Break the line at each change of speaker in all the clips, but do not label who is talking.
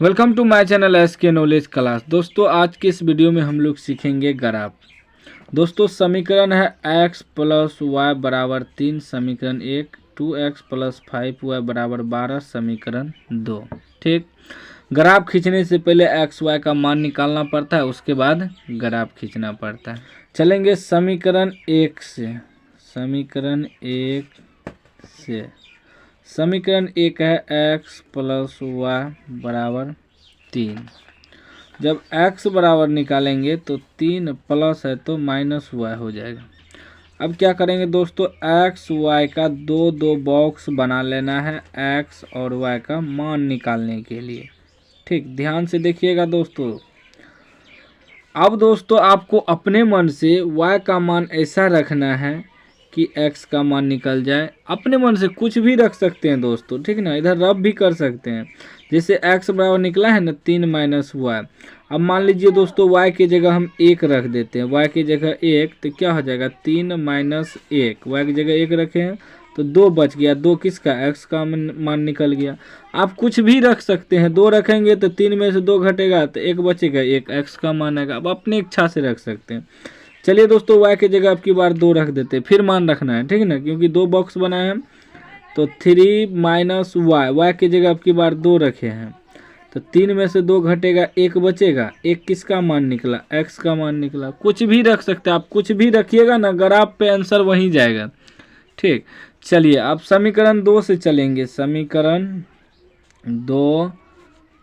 Welcome to my channel SK knowledge class. दोस्तों आज की इस वीडियो में हम लोग सीखेंगे ग्राफ। दोस्तों समीकरण है x प्लस वाई बराबर 3 समीकरण 1, 2x प्लस 5y बराबर 12 समीकरण 2। ठीक, ग्राफ खींचने से पहले x y का मान निकालना पड़ता है, उसके बाद ग्राफ खींचना पड़ता है। चलेंगे समीकरण 1 से। समीकरण 1 है x प्लस वाई बराबर 3। जब x बराबर निकालेंगे तो 3 प्लस है तो माइनस वाई हो जाएगा। अब क्या करेंगे दोस्तों, x y का दो बॉक्स बना लेना है x और y का मान निकालने के लिए। ठीक, ध्यान से देखिएगा दोस्तों। अब दोस्तों आपको अपने मन से y का मान ऐसा रखना है कि x का मान निकल जाए। अपने मन से कुछ भी रख सकते हैं दोस्तों, ठीक ना। इधर रब भी कर सकते हैं। जैसे x बराबर निकला है ना 3 माइनस वाई। अब मान लीजिए दोस्तों y की जगह हम 1 रख देते हैं। y की जगह 1 तो क्या हो जाएगा 3 माइनस 1। y की जगह 1 रखे हैं तो 2 बच गया। 2 किसका, x का मान निकल गया। आप कुछ भी रख सकते हैं। 2 रखेंगे तो 3 में से 2 घटेगा तो 1 बचेगा, 1 x का मान आएगा। अब अपनी इच्छा से रख सकते हैं। चलिए दोस्तों y की जगह आपकी बार 2 रख देते हैं, फिर मान रखना है, ठीक ना, क्योंकि 2 बॉक्स बनाए हैं। तो 3 माइनस वाई की जगह आपकी बार 2 रखे हैं तो 3 में से 2 घटेगा, 1 बचेगा। 1 किसका मान निकला, x का मान निकला। कुछ भी रख सकते हैं आप, कुछ भी रखिएगा ना, ग्राफ पे आंसर वहीं जाएगा। ठीक, चलिए अब समीकरण 2 से चलेंगे। समीकरण 2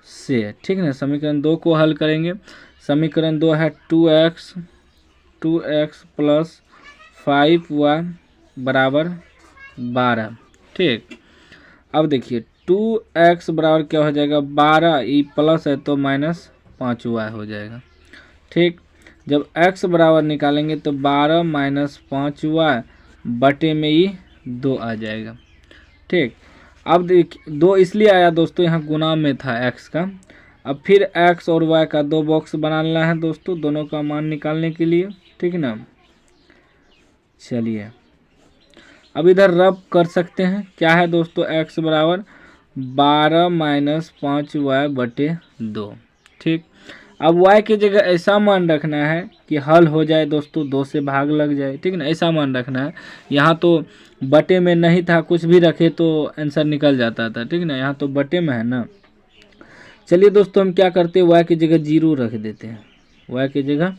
से, ठीक ना, समीकरण 2 को हल करेंगे। समीकरण 2 है 2x प्लस 5y बराबर 12। ठीक, अब देखिए 2x बराबर क्या हो जाएगा 12, ये प्लस है तो माइनस 5y हो जाएगा। ठीक, जब x बराबर निकालेंगे तो 12 माइनस 5y बटे में ये 2 आ जाएगा। ठीक, अब देखिए 2 इसलिए आया दोस्तों, यहाँ गुना में था x का। अब फिर x और y का 2 बॉक्स बनाना है दोस्तों, दोनों का मान निकालने के लिए, ठीक ना। चलिए अब इधर रब कर सकते हैं। क्या है दोस्तों, x बराबर 12 माइनस 5y बटे 2। ठीक, अब y की जगह ऐसा मान रखना है कि हल हो जाए दोस्तों, 2 से भाग लग जाए, ठीक ना, ऐसा मान रखना है। यहाँ तो बटे में नहीं था, कुछ भी रखे तो आंसर निकल जाता था, ठीक ना, यहाँ तो बटे में है ना। चलिए दोस्तों हम क्या करते हैं, y की जगह 0 रख देते हैं। y की जगह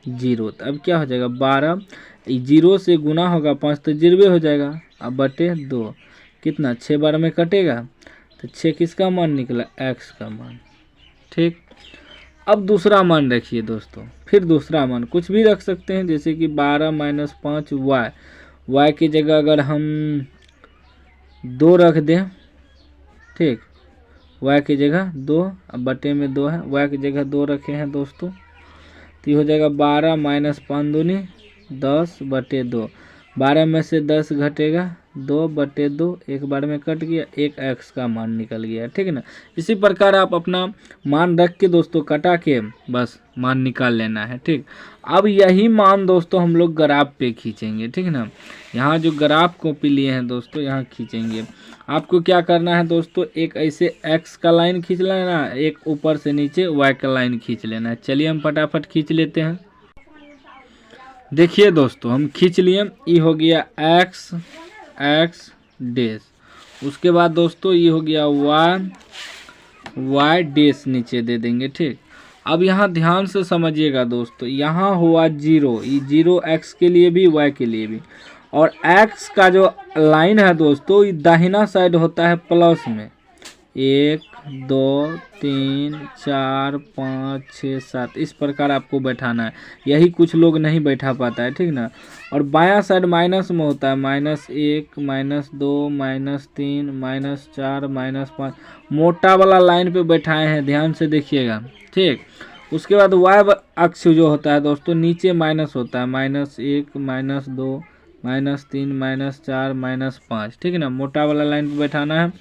0, तो अब क्या हो जाएगा 12, 0 से गुना होगा 5 तो 0 हो जाएगा। अब बटे 2 कितना, 6 बार में कटेगा तो 6 किसका मान निकला, x का मान। ठीक, अब दूसरा मान रखिए दोस्तों। फिर दूसरा मान कुछ भी रख सकते हैं, जैसे कि 12 माइनस 5y। y की जगह अगर हम 2 रख दें, ठीक, y की जगह 2, अब बटे में 2 है, y की जगह 2 रखे हैं दोस्तों, तो ये हो जाएगा 12 माइनस 5 दूनी 10 बटे 2। 12 में से 10 घटेगा, 2 बटे 2, एक बार में कट गया, 1 x का मान निकल गया, ठीक है ना। इसी प्रकार आप अपना मान रख के दोस्तों कटा के बस मान निकाल लेना है। ठीक, अब यही मान दोस्तों हम लोग ग्राफ पे खींचेंगे, ठीक है ना। यहाँ जो ग्राफ कॉपी लिए हैं दोस्तों, यहाँ खींचेंगे। आपको क्या करना है दोस्तों, एक ऐसे x का लाइन खींच लेना, एक ऊपर से नीचे y का लाइन खींच लेना है। चलिए हम फटाफट खींच लेते हैं। देखिए दोस्तों हम खींच लिए, ये हो गया x डैश, उसके बाद दोस्तों ये हो गया y डैश नीचे दे देंगे। ठीक, अब यहाँ ध्यान से समझिएगा दोस्तों, यहाँ हुआ 0, ये 0 x के लिए भी y के लिए भी, और x का जो लाइन है दोस्तों ये दाहिना साइड होता है प्लस में। 1 2 3 4 5 6 7 इस प्रकार आपको बैठाना है। यही कुछ लोग नहीं बैठा पाता है, ठीक ना। और बायां साइड माइनस में होता है, -1 -2 -3 -4 -5। मोटा वाला लाइन पे बैठाए हैं, ध्यान से देखिएगा। ठीक, उसके बाद y अक्ष जो होता है दोस्तों नीचे माइनस होता है, -1 -2 -3 -4 -5, ठीक है ना, मोटा वाला लाइन पे बैठाना है।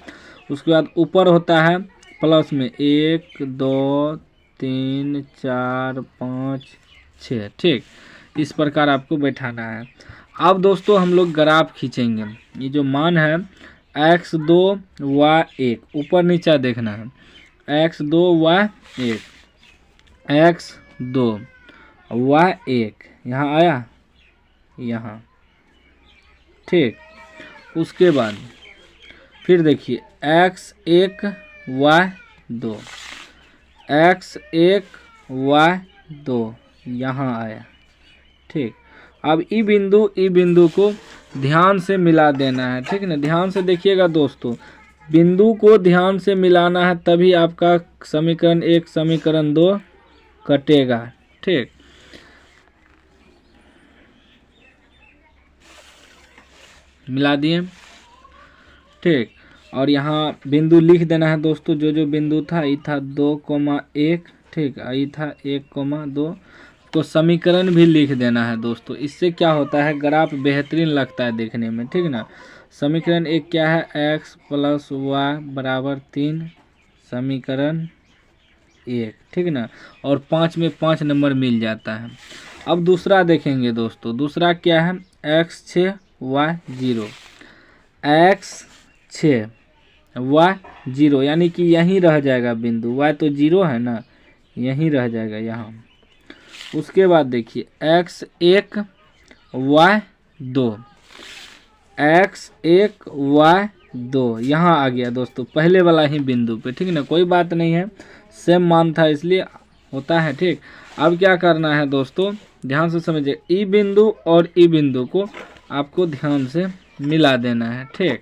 उसके बाद ऊपर होता है प्लस में 1 2 3 4 5 6। ठीक, इस प्रकार आपको बैठाना है। अब दोस्तों हम लोग ग्राफ खींचेंगे। ये जो मान है x2 y1 ऊपर नीचा देखना है। x2 y1, x2 y1 यहाँ आया, यहाँ, ठीक। उसके बाद फिर देखिए x1 y2, x1 y2 यहाँ आया, ठीक। अब ई बिंदु को ध्यान से मिला देना है, ठीक ना। ध्यान से देखिएगा दोस्तों, बिंदु को ध्यान से मिलाना है, तभी आपका समीकरण 1 समीकरण 2 कटेगा, ठीक। मिला दिए, ठीक। और यहाँ बिंदु लिख देना है दोस्तों, जो बिंदु था, ये था 2,1, ठीक, ये था 1,2, तो समीकरण भी लिख देना है दोस्तों। इससे क्या होता है, ग्राफ बेहतरीन लगता है देखने में, ठीक ना। समीकरण 1 क्या है, x + y = 3, समीकरण 1, ठीक ना। और 5 में 5 नंबर मिल जाता है। अब दूसरा देखेंगे दोस्तों, दूसरा क्या है, x6 y0, x6 y0 यानी कि यहीं रह जाएगा बिंदु, y तो 0 है ना, यहीं रह जाएगा यहाँ। उसके बाद देखिए x1 y2, x1 y2 यहाँ आ गया दोस्तों, पहले वाला ही बिंदु पे, ठीक ना। कोई बात नहीं है, सेम मान था इसलिए होता है, ठीक। अब क्या करना है दोस्तों, ध्यान से समझिए, ई बिंदु और ई बिंदु को आपको ध्यान से मिला देना है, ठीक।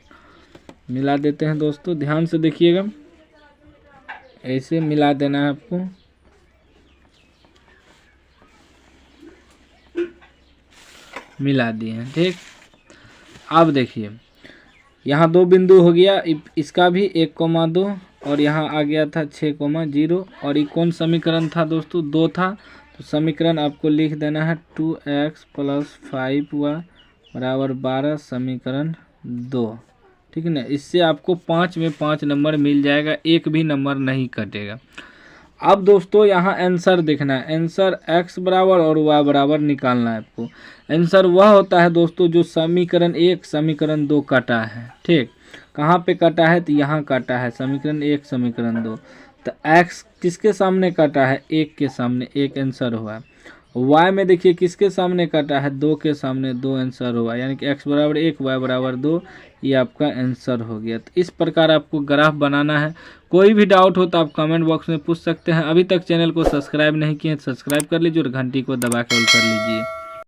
मिला देते हैं दोस्तों, ध्यान से देखिएगा, ऐसे मिला देना है आपको। मिला दिए हैं, ठीक। अब देखिए यहाँ 2 बिंदु हो गया, इसका भी 1,2 और यहाँ आ गया था 6,0 और ये कौन समीकरण था दोस्तों, 2 था। तो समीकरण आपको लिख देना है 2x + 5y = 12, समीकरण 2, ठीक है ना। इससे आपको 5 में 5 नंबर मिल जाएगा, एक भी नंबर नहीं कटेगा। अब दोस्तों यहाँ आंसर देखना है, आंसर x बराबर और y बराबर निकालना है आपको। आंसर वह होता है दोस्तों जो समीकरण 1 समीकरण 2 कटा है, ठीक। कहाँ पे कटा है, तो यहाँ कटा है, समीकरण 1 समीकरण 2। तो x किसके सामने कटा है, 1 के सामने, 1 आंसर हुआ। y में देखिए किसके सामने कटा है, 2 के सामने, 2 आंसर हुआ, यानी कि x बराबर 1 y बराबर 2, ये आपका आंसर हो गया। तो इस प्रकार आपको ग्राफ बनाना है। कोई भी डाउट हो तो आप कमेंट बॉक्स में पूछ सकते हैं। अभी तक चैनल को सब्सक्राइब नहीं किए तो सब्सक्राइब कर लीजिए और घंटी को दबा के ऑल कर लीजिए।